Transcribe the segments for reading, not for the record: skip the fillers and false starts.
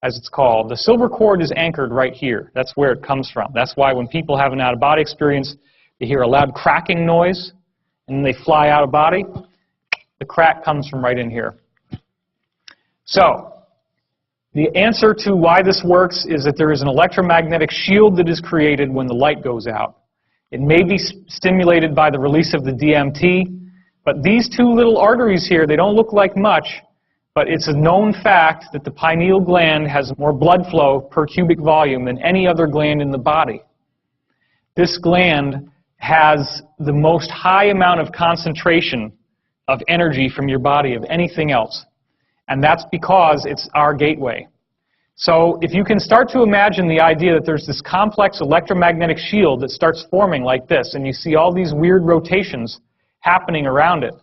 as it's called. The silver cord is anchored right here. That's where it comes from. That's why when people have an out-of-body experience, they hear a loud cracking noise, and then they fly out of body. The crack comes from right in here. So, the answer to why this works is that there is an electromagnetic shield that is created when the light goes out. It may be stimulated by the release of the DMT, but these two little arteries here, they don't look like much, but it's a known fact that the pineal gland has more blood flow per cubic volume than any other gland in the body. This gland has the most high amount of concentration of energy from your body of anything else. And that's because it's our gateway. So if you can start to imagine the idea that there's this complex electromagnetic shield that starts forming like this, and you see all these weird rotations happening around it,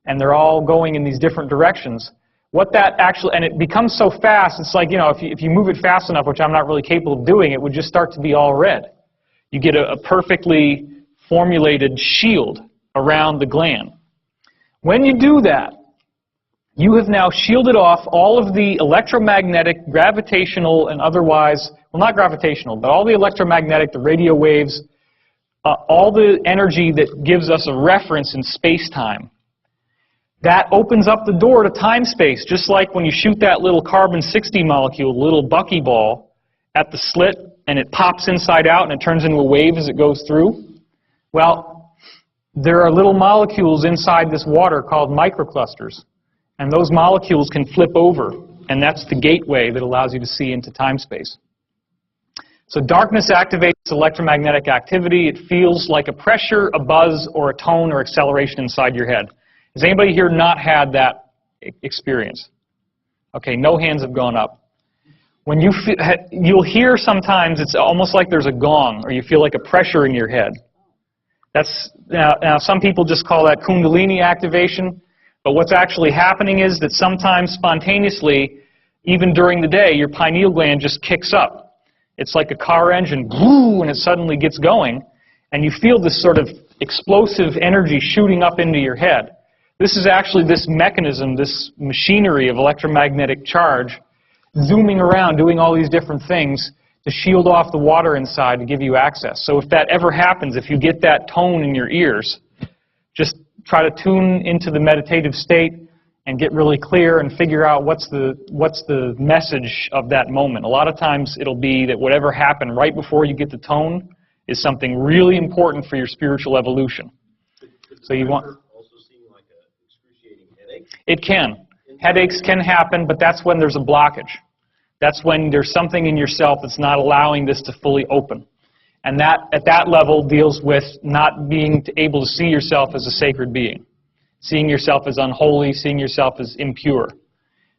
and they're all going in these different directions, what that actually, and it becomes so fast, it's like, you know, if you move it fast enough, which I'm not really capable of doing, it would just start to be all red. You get a perfectly formulated shield around the gland. When you do that, you have now shielded off all of the electromagnetic, gravitational, and otherwise, well, not gravitational, but all the electromagnetic, the radio waves, all the energy that gives us a reference in space-time. That opens up the door to time-space, just like when you shoot that little carbon-60 molecule, little buckyball, at the slit, and it pops inside out and it turns into a wave as it goes through. Well, there are little molecules inside this water called microclusters. And those molecules can flip over, and that's the gateway that allows you to see into time-space. So darkness activates electromagnetic activity. It feels like a pressure, a buzz, or a tone or acceleration inside your head. Has anybody here not had that experience? Okay, no hands have gone up. When you'll hear sometimes it's almost like there's a gong, or you feel like a pressure in your head. That's now some people just call that Kundalini activation. But what's actually happening is that sometimes spontaneously, even during the day, your pineal gland just kicks up. It's like a car engine, and it suddenly gets going, and you feel this sort of explosive energy shooting up into your head. This is actually this mechanism, this machinery of electromagnetic charge, zooming around, doing all these different things to shield off the water inside to give you access. So if that ever happens, if you get that tone in your ears, just try to tune into the meditative state and get really clear and figure out what's the message of that moment. A lot of times it'll be that whatever happened right before you get the tone is something really important for your spiritual evolution. So you want also seem like an excruciating headache? It can. Headaches can happen, but that's when there's a blockage. That's when there's something in yourself that's not allowing this to fully open. And that, at that level, deals with not being able to see yourself as a sacred being, seeing yourself as unholy, seeing yourself as impure.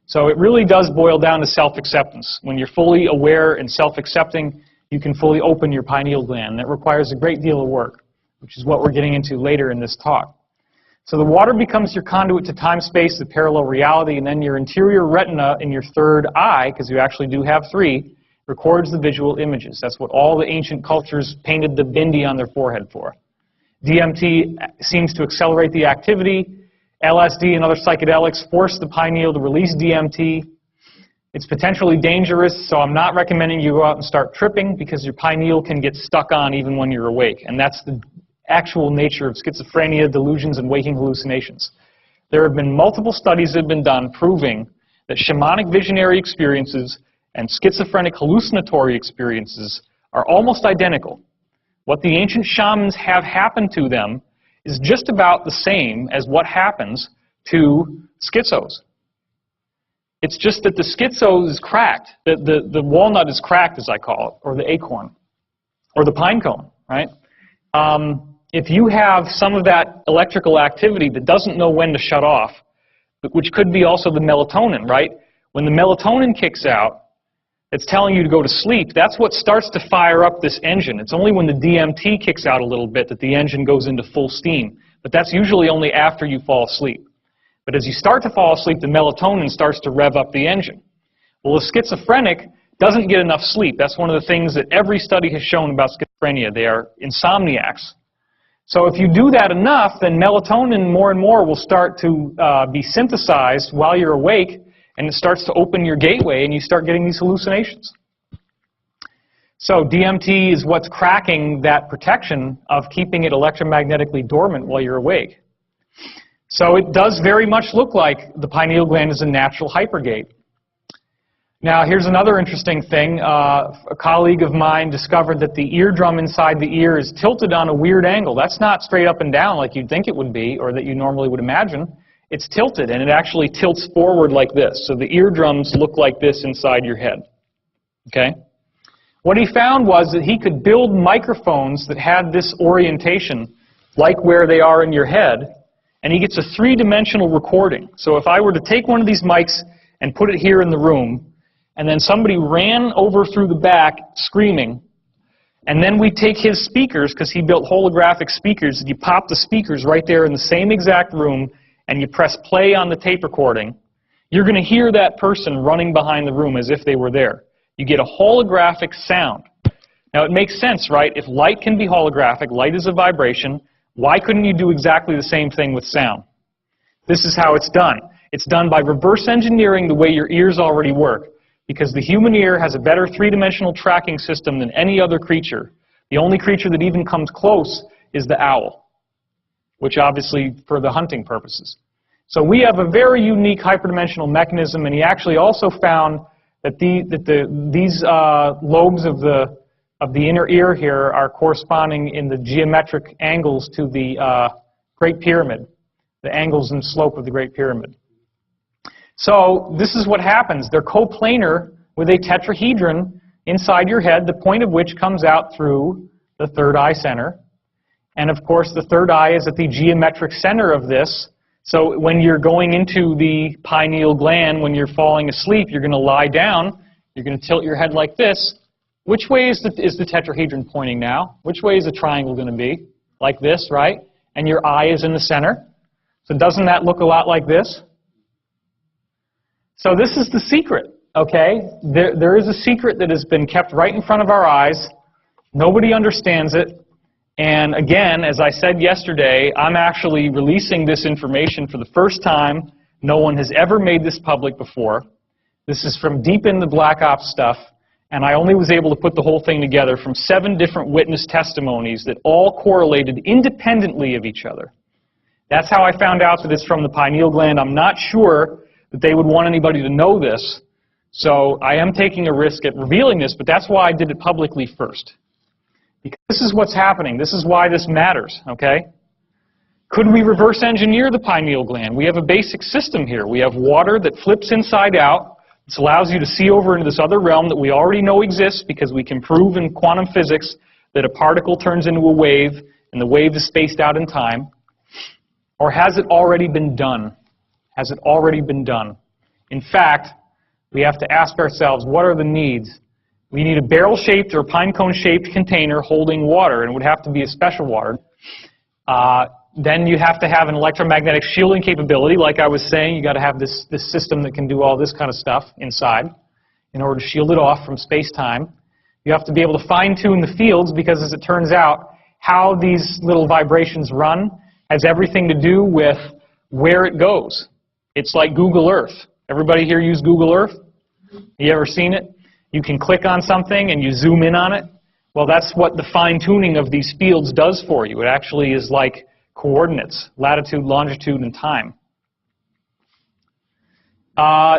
So it really does boil down to self-acceptance. When you're fully aware and self-accepting, you can fully open your pineal gland. That requires a great deal of work, which is what we're getting into later in this talk. So the water becomes your conduit to time-space, the parallel reality, and then your interior retina in your third eye, because you actually do have three, records the visual images. That's what all the ancient cultures painted the bindi on their forehead for. DMT seems to accelerate the activity. LSD and other psychedelics force the pineal to release DMT. It's potentially dangerous, so I'm not recommending you go out and start tripping because your pineal can get stuck on even when you're awake. And that's the actual nature of schizophrenia, delusions, and waking hallucinations. There have been multiple studies that have been done proving that shamanic visionary experiences and schizophrenic hallucinatory experiences are almost identical. What the ancient shamans have happen to them is just about the same as what happens to schizos. It's just that the schizo is cracked. The walnut is cracked, as I call it, or the acorn, or the pine cone, right? If you have some of that electrical activity that doesn't know when to shut off, which could be also the melatonin, right? When the melatonin kicks out, it's telling you to go to sleep. That's what starts to fire up this engine. It's only when the DMT kicks out a little bit that the engine goes into full steam. But that's usually only after you fall asleep. But as you start to fall asleep, the melatonin starts to rev up the engine. Well, the schizophrenic doesn't get enough sleep. That's one of the things that every study has shown about schizophrenia. They are insomniacs. So if you do that enough, then melatonin more and more will start to be synthesized while you're awake, and it starts to open your gateway, and you start getting these hallucinations. So DMT is what's cracking that protection of keeping it electromagnetically dormant while you're awake. So it does very much look like the pineal gland is a natural hypergate. Now, here's another interesting thing. A colleague of mine discovered that the eardrum inside the ear is tilted on a weird angle. That's not straight up and down like you'd think it would be, or that you normally would imagine. It's tilted, and it actually tilts forward like this. So the eardrums look like this inside your head. Okay? What he found was that he could build microphones that had this orientation, like where they are in your head, and he gets a three-dimensional recording. So if I were to take one of these mics and put it here in the room, and then somebody ran over through the back screaming, and then we take his speakers, because he built holographic speakers, and you pop the speakers right there in the same exact room, and you press play on the tape recording, you're going to hear that person running behind the room as if they were there. You get a holographic sound. Now, it makes sense, right? If light can be holographic, light is a vibration, why couldn't you do exactly the same thing with sound? This is how it's done. It's done by reverse engineering the way your ears already work. Because the human ear has a better three-dimensional tracking system than any other creature. The only creature that even comes close is the owl, which obviously for the hunting purposes. So we have a very unique hyperdimensional mechanism, and he actually also found that these lobes of the inner ear here are corresponding in the geometric angles to the Great Pyramid, the angles and slope of the Great Pyramid. So this is what happens. They're coplanar with a tetrahedron inside your head, the point of which comes out through the third eye center. And of course, the third eye is at the geometric center of this. So when you're going into the pineal gland, when you're falling asleep, you're going to lie down. You're going to tilt your head like this. Which way is the tetrahedron pointing now? Which way is the triangle going to be? Like this, right? And your eye is in the center. So doesn't that look a lot like this? So this is the secret, okay? There is a secret that has been kept right in front of our eyes. Nobody understands it. And again, as I said yesterday, I'm actually releasing this information for the first time. No one has ever made this public before. This is from deep in the Black Ops stuff, and I only was able to put the whole thing together from 7 different witness testimonies that all correlated independently of each other. That's how I found out that it's from the pineal gland. I'm not sure that they would want anybody to know this, so I am taking a risk at revealing this, but that's why I did it publicly first. Because this is what's happening. This is why this matters, okay? Could we reverse engineer the pineal gland? We have a basic system here. We have water that flips inside out. This allows you to see over into this other realm that we already know exists because we can prove in quantum physics that a particle turns into a wave and the wave is spaced out in time. Or has it already been done? Has it already been done? In fact, we have to ask ourselves, what are the needs? We need a barrel-shaped or pine cone-shaped container holding water, and it would have to be a special water. Then you have to have an electromagnetic shielding capability. Like I was saying, you got to have this system that can do all this kind of stuff inside in order to shield it off from space-time. You have to be able to fine-tune the fields because, as it turns out, how these little vibrations run has everything to do with where it goes. It's like Google Earth. Everybody here use Google Earth? You ever seen it? You can click on something and you zoom in on it. Well, that's what the fine-tuning of these fields does for you. It actually is like coordinates, latitude, longitude, and time.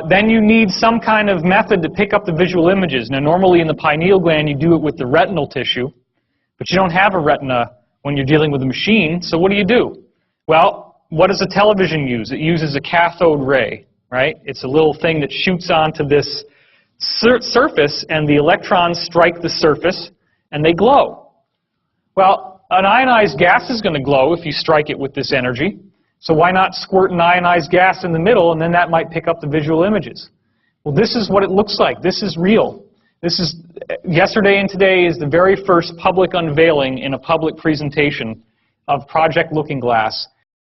Then you need some kind of method to pick up the visual images. Now, normally in the pineal gland, you do it with the retinal tissue, but you don't have a retina when you're dealing with a machine, so what do? Well, what does a television use? It uses a cathode ray, right? It's a little thing that shoots onto this surface, and the electrons strike the surface, and they glow. Well, an ionized gas is going to glow if you strike it with this energy, so why not squirt an ionized gas in the middle, and then that might pick up the visual images? Well, this is what it looks like. This is real. This is, yesterday and today is the very first public unveiling in a public presentation of Project Looking Glass.